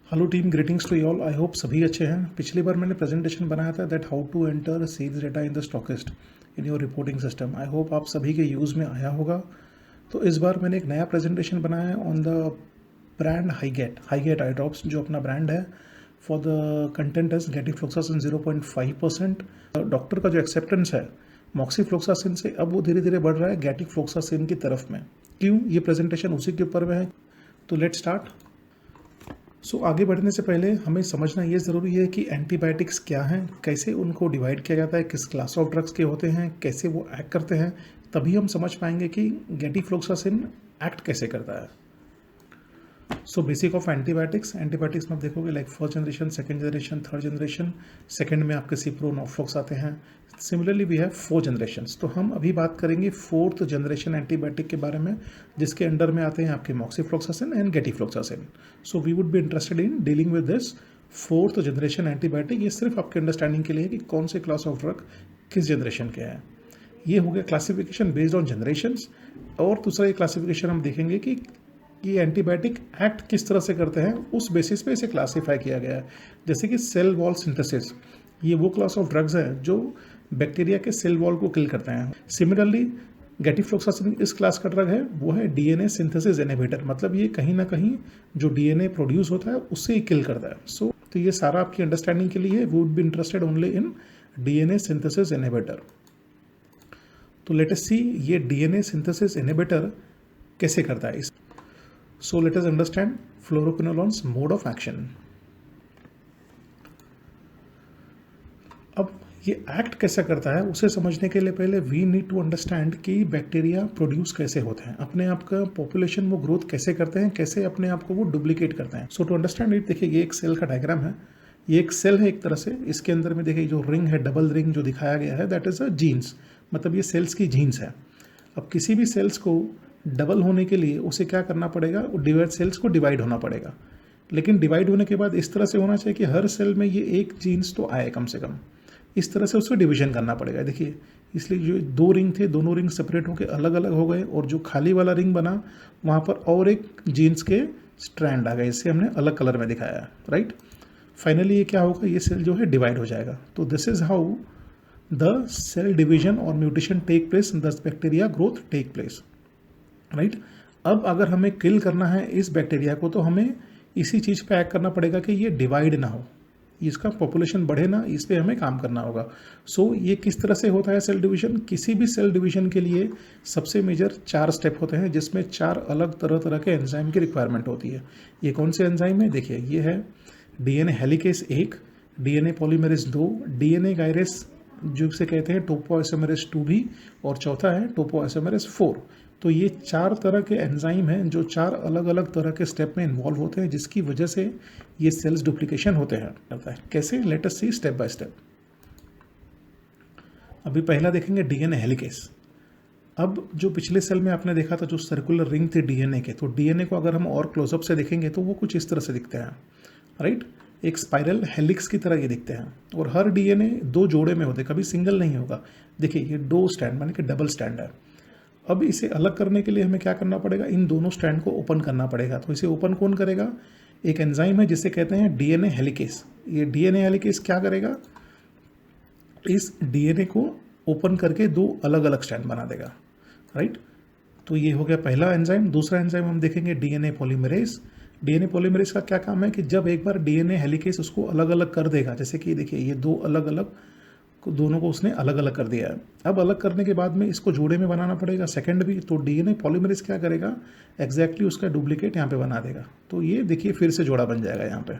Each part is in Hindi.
Hello team, greetings to all. I hope सभी अच्छे हैं। पिछली बार मैंने प्रेजेंटेशन बनाया था that how to enter sales data in the stockist in your reporting system. I hope आप सभी के यूज़ में आया होगा। तो इस बार मैंने एक नया प्रेजेंटेशन बनाया है on the brand Higate eye drops, जो अपना ब्रांड है। For the content is gatifloxacin 0.5%। Doctor का जो एक्सेप्टेंस है मॉक्सीफ्लॉक्सासिन से, अब वो धीरे धीरे बढ़ रहा है गेटिफ्लॉक्सासिन की तरफ में। क्यों? ये प्रेजेंटेशन उसी के ऊपर में है। तो लेट्स स्टार्ट। आगे बढ़ने से पहले हमें समझना ये ज़रूरी है कि एंटीबायोटिक्स क्या हैं, कैसे उनको डिवाइड किया जाता है, किस क्लास ऑफ ड्रग्स के होते हैं, कैसे वो एक्ट करते हैं। तभी हम समझ पाएंगे कि गेटिफ्लॉक्सासिन एक्ट कैसे करता है। बेसिक ऑफ एंटीबायोटिक्स में आप देखोगे like first generation, second generation, third generation. Second में आपके सिप्रो नॉफ्लॉक्स आते हैं। Similarly we have 4 generations. तो हम अभी बात करेंगे 4th जनरेशन एंटीबायोटिक के बारे में, जिसके अंडर में आते हैं आपके moxifloxacin and gatifloxacin. We would be interested in dealing with this 4th generation antibiotic. ये सिर्फ आपके अंडरस्टैंडिंग के लिए कि कौन से क्लास ऑफ ड्रग किस जनरेशन के हैं। ये हो गया क्लासिफिकेशन बेस्ड ऑन जनरेशन्स। और दूसरा ये क्लासिफिकेशन हम देखेंगे कि ये एंटीबायोटिक एक्ट किस तरह से करते हैं, उस बेसिस पे इसे क्लासीफाई किया गया है। जैसे कि सेल वॉल सिंथेसिस, ये वो क्लास ऑफ ड्रग्स है जो बैक्टीरिया के सेल वॉल को किल करते हैं। सिमिलरली गेटिफ्लॉक्सासिन इस क्लास का ड्रग है, वो है डीएनए सिंथेसिस इनहिबिटर। मतलब ये कहीं ना कहीं जो डीएनए प्रोड्यूस होता है उससे ही किल करता है। तो ये सारा आपकी अंडरस्टैंडिंग के लिए है। We would be interested only in DNA synthesis inhibitor. तो लेट अस सी ये डीएनए सिंथेसिस इनहिबिटर कैसे करता है। So let us understand fluoroquinolone's mode of action. अब ये एक्ट कैसे करता है उसे समझने के लिए पहले वी नीड टू अंडरस्टैंड कि बैक्टीरिया प्रोड्यूस कैसे होते हैं, अपने आप का पॉपुलेशन वो ग्रोथ कैसे करते हैं, कैसे अपने आप को वो डुप्लीकेट करते हैं। टू अंडरस्टैंड इट, देखिए ये एक सेल का डायग्राम है। ये एक सेल है एक तरह से। इसके अंदर में देखिए जो रिंग है, डबल रिंग जो दिखाया गया है, दैट इज अ जीन्स। मतलब ये सेल्स की जीन्स है। अब किसी भी सेल्स को डबल होने के लिए उसे क्या करना पड़ेगा, सेल्स को डिवाइड होना पड़ेगा। लेकिन डिवाइड होने के बाद इस तरह से होना चाहिए कि हर सेल में ये एक जीन्स तो आए कम से कम। इस तरह से उसको डिवीजन करना पड़ेगा। देखिए, इसलिए जो 2 रिंग थे, दोनों रिंग सेपरेट होकर अलग अलग हो गए, और जो खाली वाला रिंग बना वहाँ पर और एक जीन्स के स्ट्रैंड आ गए। इसे हमने अलग कलर में दिखाया है, राइट। फाइनली ये क्या होगा, ये सेल जो है डिवाइड हो जाएगा। तो this is how the cell division और mutation take place, thus bacteria growth take place, right. अब अगर हमें किल करना है इस बैक्टीरिया को, तो हमें इसी चीज़ पे एक्ट करना पड़ेगा कि ये डिवाइड ना हो, इसका पॉपुलेशन बढ़े ना, इस पे हमें काम करना होगा। ये किस तरह से होता है सेल डिवीजन? किसी भी सेल डिवीजन के लिए सबसे मेजर 4 स्टेप होते हैं, जिसमें 4 अलग तरह तरह के एंजाइम की रिक्वायरमेंट होती है। ये कौन से एंजाइम है? देखिए, ये है DNA helicase 1, DNA polymerase 2, DNA gyrase जिसे कहते हैं टोपोआइसोमेरेस 2 भी, और चौथा है टोपोआइसोमेरेस 4। तो ये 4 तरह के एंजाइम हैं जो 4 अलग अलग तरह के स्टेप में इन्वॉल्व होते हैं, जिसकी वजह से ये सेल्स डुप्लीकेशन होते हैं। करता है कैसे? Let us see step by step. अभी पहला देखेंगे डीएनए हेलिकेस। अब जो पिछले सेल में आपने देखा था जो सर्कुलर रिंग थे डीएनए के, तो डीएनए को अगर हम और क्लोजअप से देखेंगे तो वो कुछ इस तरह से दिखते हैं, राइट। एक स्पाइरल हेलिक्स की तरह ये दिखते हैं, और हर डीएनए 2 जोड़े में होते हैं, कभी सिंगल नहीं होगा। देखिए, ये 2 स्टैंड माने कि डबल स्टैंड है। अब इसे अलग करने के लिए हमें क्या करना पड़ेगा, इन दोनों स्टैंड को ओपन करना पड़ेगा। तो इसे ओपन कौन करेगा? एक एंजाइम है जिसे कहते हैं डीएनए हेलिकेस। ये डीएनए हेलिकेस क्या करेगा, इस डीएनए को ओपन करके 2 अलग अलग स्टैंड बना देगा, राइट। तो ये हो गया पहला एंजाइम। दूसरा एंजाइम हम देखेंगे डीएनए पॉलीमरेज। डीएनए पॉलीमरेज का क्या काम है कि जब एक बार डीएनए हेलिकेस उसको अलग अलग कर देगा, जैसे कि देखिए ये 2 अलग अलग, दोनों को उसने अलग अलग कर दिया है। अब अलग करने के बाद में इसको जोड़े में बनाना पड़ेगा सेकंड भी। तो डीएनए पॉलीमरेज क्या करेगा, एग्जैक्टली उसका डुप्लीकेट यहाँ पे बना देगा। तो ये देखिए फिर से जोड़ा बन जाएगा यहाँ पे,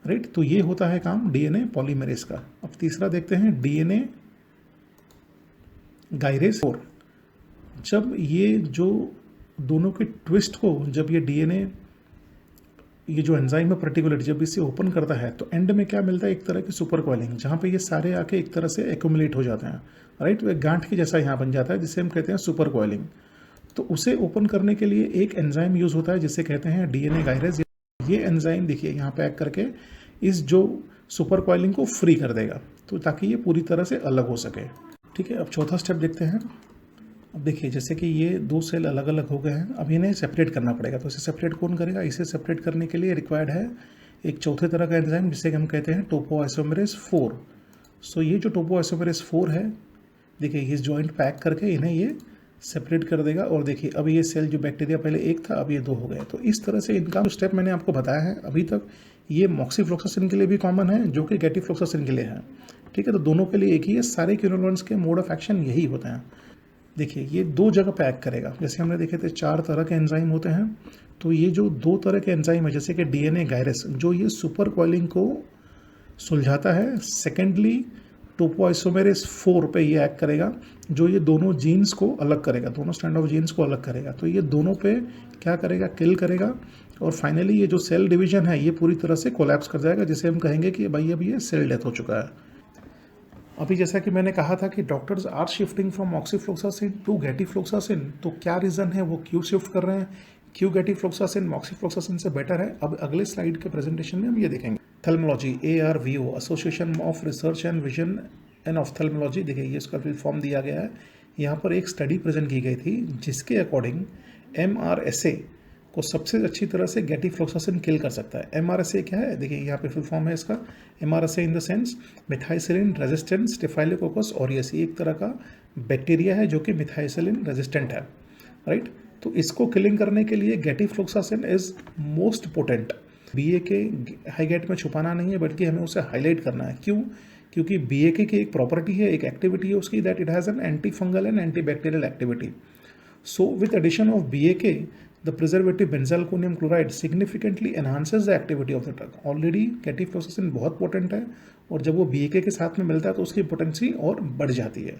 राइट। तो ये होता है काम डीएनए पॉलीमरेज का। अब तीसरा देखते हैं डीएनए गायरेस 4। जब ये जो दोनों के ट्विस्ट को, जब ये डीएनए, ये जो एंजाइम है पर्टिकुलर, जब इसे ओपन करता है तो एंड में क्या मिलता है, एक तरह की सुपर कॉइलिंग, जहाँ पे ये सारे आके एक तरह से एक्यूमुलेट हो जाते हैं, राइट। तो एक गांठ के जैसा यहाँ बन जाता है, जिसे हम कहते हैं सुपर कॉइलिंग। तो उसे ओपन करने के लिए एक एंजाइम यूज होता है जिसे कहते हैं डीएनए गायरेज। ये एंजाइम देखिए यहाँ पे एक्ट करके इस जो सुपर कॉइलिंग को फ्री कर देगा, तो ताकि ये पूरी तरह से अलग हो सके, ठीक है। अब चौथा स्टेप देखते हैं। अब देखिए जैसे कि ये दो सेल अलग अलग हो गए हैं, अब इन्हें सेपरेट करना पड़ेगा। तो इसे सेपरेट कौन करेगा? इसे सेपरेट करने के लिए रिक्वायर्ड है एक चौथे तरह का एंजाइम जिसे हम कहते हैं टोपोआइसोमेरेज 4। सो ये जो टोपोआइसोमेरेज 4 है, देखिए ये जॉइंट पैक करके इन्हें ये सेपरेट कर देगा। और देखिए अब ये सेल जो बैक्टीरिया पहले एक था अब ये दो हो गए। तो इस तरह से इनका जो स्टेप मैंने आपको बताया है अभी तक, ये मॉक्सीफ्लोक्सासिन के लिए भी कॉमन है जो कि गैटिफ्लोक्सासिन के लिए है। ठीक है, तो दोनों के लिए एक ही है। सारे क्विनोलोन्स के मोड ऑफ एक्शन यही होते हैं। देखिए ये दो जगह पैक करेगा। जैसे हमने देखे थे 4 तरह के एंजाइम होते हैं, तो ये जो 2 तरह के एंजाइम है जैसे कि डीएनए गायरस जो ये सुपर कॉइलिंग को सुलझाता है, सेकेंडली टोपोआइसोमेरेज 4 पे ये एक्ट करेगा जो ये दोनों जीन्स को अलग करेगा, दोनों स्टैंड ऑफ जीन्स को अलग करेगा। तो ये दोनों पे क्या करेगा? किल करेगा। और फाइनली ये जो सेल डिवीजन है ये पूरी तरह से कोलैप्स कर जाएगा, जिसे हम कहेंगे कि भाई अब ये सेल डेथ हो चुका है। अभी जैसा कि मैंने कहा था कि doctors are shifting from moxifloxacin to gatifloxacin, तो क्या रीज़न है, वो क्यों शिफ्ट कर रहे हैं, क्यों गैटिफ्लोक्सासिन मॉक्सीफ्लोक्सासिन से बेटर है, अब अगले स्लाइड के प्रेजेंटेशन में हम ये देखेंगे। थैलेमोलॉजी, ARVO, association of research and vision and ophthalmology, देखिए ये इसका फॉर्म दिया गया है। यहाँ पर एक स्टडी प्रेजेंट की गई थी जिसके अकॉर्डिंग MRSA को सबसे अच्छी तरह से गैटिफ्लोक्सासिन किल कर सकता है। MRSA क्या है? देखिए यहाँ पे फुल फॉर्म है इसका, MRSA in the sense methicillin resistant staphylococcus aureus, एक तरह का बैक्टीरिया है जो कि मिथाइसिलिन रेजिस्टेंट है, राइट। तो इसको किलिंग करने के लिए gatifloxacin is most potent. BAK Higate में छुपाना नहीं है बल्कि हमें उसे हाईलाइट करना है। क्यों? क्योंकि BAK की एक प्रॉपर्टी है, एक एक्टिविटी है उसकी, that it has an anti fungal and anti bacterial activity. So with addition of BAK the preservative benzalkonium chloride significantly enhances the activity of the drug. Already gatifloxacin बहुत पोटेंट है और जब वो BAK के साथ में मिलता है तो उसकी पोटेंसी और बढ़ जाती है।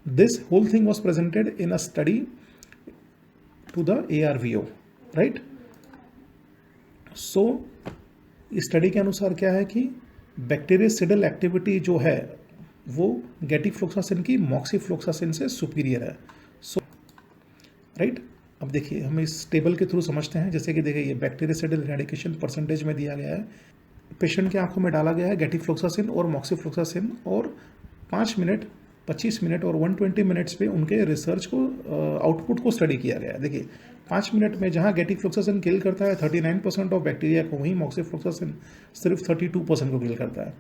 This whole thing was presented in a study to the ARVO, right. So इस स्टडी के अनुसार क्या है कि बैक्टीरियसिडल एक्टिविटी जो है वो गैटिफ्लोक्सासिन की मॉक्सीफ्लोक्सासिन से सुपीरियर है। सो राइट, अब देखिए हम इस टेबल के थ्रू समझते हैं। जैसे कि देखिए ये बैक्टीरियसिडल इरेडिकेशन परसेंटेज में दिया गया है। पेशेंट के आंखों में डाला गया है गैटिफ्लोक्सासिन और मॉक्सीफ्लोक्सासिन और 5 मिनट, 25 मिनट और 120 मिनट्स पे उनके रिसर्च को आउटपुट को स्टडी किया गया है। देखिए 5 मिनट में जहां गैटिफ्लोक्सासिन किल करता है 39% ऑफ बैक्टीरिया को, वहीं मॉक्सीफ्लोक्सासिन सिर्फ 32% को किल करता है।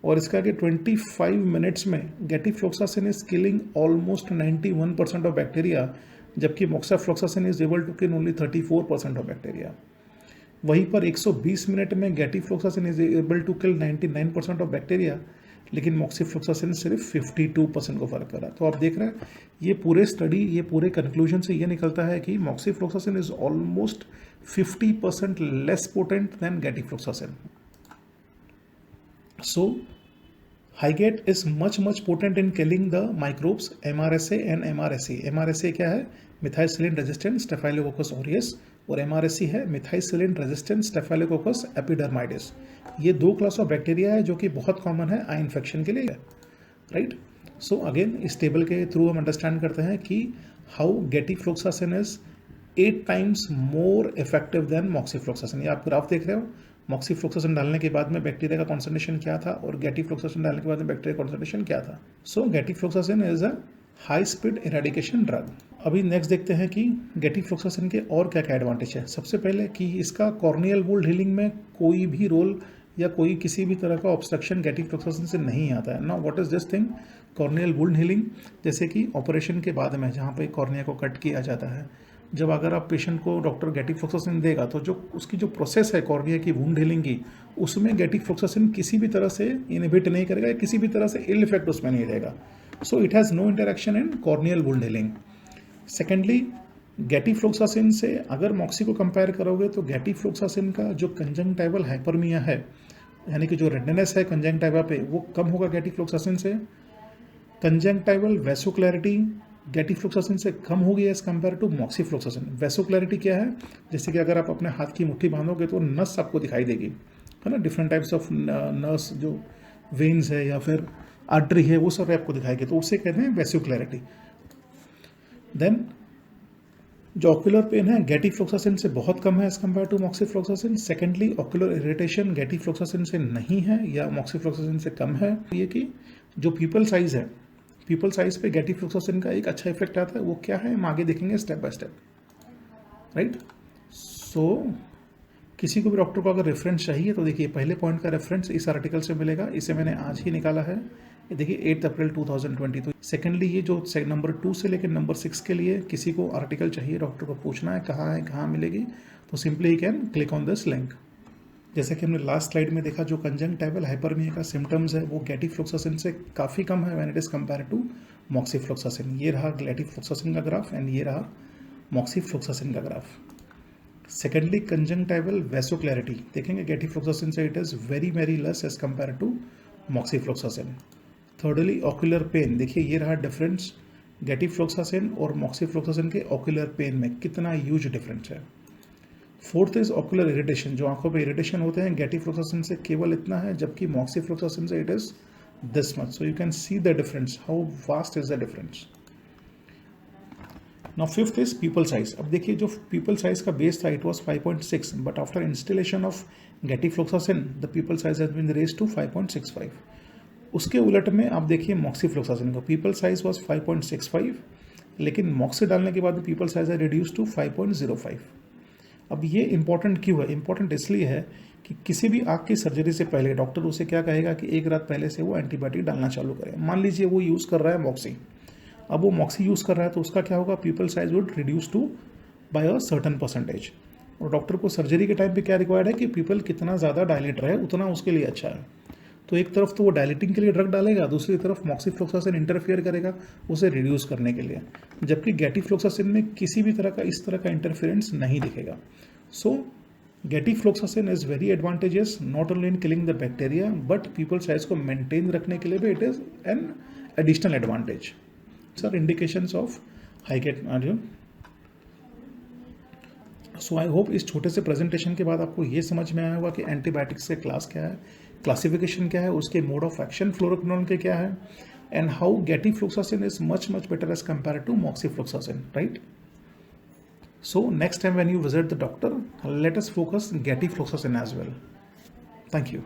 और इसका कि 25 मिनट्स में gatifloxacin is killing almost 91% of bacteria, जबकि moxifloxacin is able to kill only 34% of bacteria. वहीं पर 120 मिनट में gatifloxacin is able to kill 99% of bacteria, लेकिन मॉक्सीफ्लोक्सासिन सिर्फ 52% को फर्क कर रहा है। तो आप देख रहे हैं ये पूरे स्टडी, ये पूरे कंक्लूजन से ये निकलता है कि moxifloxacin is almost 50% less potent than gatifloxacin. So Higate is much potent in killing the microbes MRSA and MRSE। MRSA क्या है? मिथाइसिलिन रेजिस्टेंट स्टेफाइलोकोकस ऑरियस, और MRSE है मिथाइसिलिन रेजिस्टेंट स्टेफाइलोकोकस एपिडर्माइडिस। ये 2 क्लास ऑफ बैक्टीरिया है जो कि बहुत कॉमन है आई इन्फेक्शन के लिए, राइट। सो अगेन इस टेबल के थ्रू हम अंडरस्टैंड करते हैं कि how gatifloxacin is 8 times more effective than moxifloxacin. ये आप ग्राफ देख रहे हो, मॉक्सीफ्लोक्सासिन डालने के बाद में बैक्टीरिया का कॉन्सेंट्रेशन क्या था और गैटिफ्लोक्सासिन डालने के बाद में बैक्टीरिया का कॉन्सेंट्रेशन क्या था। So gatifloxacin is a high speed eradication drug. अभी नेक्स्ट देखते हैं कि गैटिफ्लोक्सासिन के और क्या क्या एडवांटेज है। सबसे पहले कि इसका कॉर्नियल वुंड हीलिंग में कोई भी रोल या कोई किसी भी तरह का ऑब्स्ट्रक्शन गैटिफ्लोक्सासिन से नहीं आता है। Now what is this thing? Corneal wound healing, जैसे कि ऑपरेशन के बाद में जहाँ पे कॉर्निया को कट किया जाता है, जब अगर आप पेशेंट को डॉक्टर गैटिफ्लोक्सासिन देगा तो जो उसकी जो प्रोसेस है कॉर्निया की वुंड हीलिंग की, उसमें गैटिफ्लोक्सासिन किसी भी तरह से इनहिबिट नहीं करेगा या किसी भी तरह से इल इफेक्ट उसमें नहीं देगा। So it has no interaction in corneal wound healing. Secondly, gatifloxacin से अगर मॉक्सी को कंपेयर करोगे तो गैटिफ्लोक्सासिन का जो कंजंक्टिवल हाइपरमिया है, यानी कि जो रेडनेस है कंजंक्टिवा पे, वो कम होगा गैटिफ्लोक्सासिन से। कंजंक्टिवल वैसोक्लैरिटी गैटिफ्लोक्सासिन से कम होगी एज कंपेयर टू मॉक्सीफ्लोक्सासिन। वैसोक्लैरिटी क्या है? जैसे कि अगर आप अपने हाथ की मुट्ठी बांधोगे तो नस आपको दिखाई देगी, है ना, डिफरेंट टाइप्स ऑफ नर्स, जो वेन्स है या फिर आर्टरी है, वो सब आपको दिखाएगी, तो उसे कहते हैं वैसोक्लैरिटी। देन जो ऑक्यूलर पेन है गैटिफ्लोक्सासिन से बहुत कम है as compare to moxifloxacin. Secondly, ocular irritation gatifloxacin से नहीं है या मॉक्सीफ्लोक्सासिन से कम है। ये कि जो पीपल साइज है, पीपल साइज पे गेटिफ्लुक्सासिन का एक अच्छा इफेक्ट आता है, वो क्या है हम आगे देखेंगे स्टेप बाय स्टेप, राइट। सो किसी को भी डॉक्टर को अगर रेफरेंस चाहिए तो देखिए पहले पॉइंट का रेफरेंस इस आर्टिकल से मिलेगा, इसे मैंने आज ही निकाला है, ये देखिए 8 अप्रैल 2020। तो सेकेंडली ये जो नंबर 2 से लेकर नंबर 6 के लिए किसी को आर्टिकल चाहिए, डॉक्टर को पूछना है कहाँ मिलेगी, तो simply you can click on this link. जैसे कि हमने लास्ट स्लाइड में देखा, जो कंजंक्टिवल हाइपरमिया का सिम्टम्स है वो गेटिफ्लुक्सासिन से काफ़ी कम है when it is compare to moxifloxacin. ये रहा गेटिफ्लुक्सासिन का ग्राफ एंड ये रहा मॉक्सीफ्लुक्सासिन का ग्राफ। सेकेंडली कंजंक्टिवल वैसोक्लैरिटी देखेंगे गेटिफ्लुक्सासिन से it is very very less as compare to moxifloxacin. Thirdly ocular pain, देखिए ये रहा डिफरेंस गेटिफ्लुक्सासिन और मॉक्सीफ्लुक्सासिन के ऑक्यूलर पेन में कितना ह्यूज डिफरेंस है। फोर्थ इज ऑक्यूलर इरिटेशन, जो आंखों पे इरिटेशन होते हैं गेटिफ्लुक्सासिन से केवल इतना है, जबकि मॉक्सीफ्लुक्सासिन से it is this much. So you can see the difference, how vast is the difference. Now fifth is pupil size. अब देखिए जो पीपल साइज का बेस था it was 5.6, but after installation of gatifloxacin the pupil size has been raised to 5.65। उसके उलट में आप देखिए मॉक्सीफ्लुक्सासिन का पीपल साइज वाज 5.65, लेकिन मॉक्सी डालने के बाद पीपल साइज है रिड्यूस टू 5.05। अब ये इंपॉर्टेंट क्यों है? इंपॉर्टेंट इसलिए है कि किसी भी आँख की सर्जरी से पहले डॉक्टर उसे क्या कहेगा कि एक रात पहले से वो एंटीबायोटिक डालना चालू करे। मान लीजिए वो यूज़ कर रहा है मॉक्सी, अब वो मॉक्सी यूज़ कर रहा है तो उसका क्या होगा, pupil size would reduce to by a certain percentage. और डॉक्टर को सर्जरी के टाइम पे क्या रिक्वायर्ड है कि पीपल कितना ज़्यादा डायलेट रहे उतना उसके लिए अच्छा है। तो एक तरफ तो वो डायलेटिंग के लिए ड्रग डालेगा, दूसरी तरफ मॉक्सीफ्लुक्सासिन इंटरफेयर करेगा उसे रिड्यूस करने के लिए, जबकि गेटिफ्लुक्सासिन में किसी भी तरह का इस तरह का इंटरफेरेंस नहीं दिखेगा। So gatifloxacin is very advantages not only in killing the bacteria but pupil size को मेंटेन रखने के लिए भी it is an additional advantage. Sir indications of Higate are. So I hope इस छोटे से प्रेजेंटेशन के बाद आपको ये समझ में आया होगा कि एंटीबायोटिक्स के क्लास क्या है, क्लासिफिकेशन क्या है, उसके मोड ऑफ एक्शन फ्लोरोक्विनोन के क्या है, and how gatifloxacin is much better as compare to moxifloxacin, right. So next time when you visit the doctor, let us focus गेटिफ्लुक्सासिन as well. Thank you.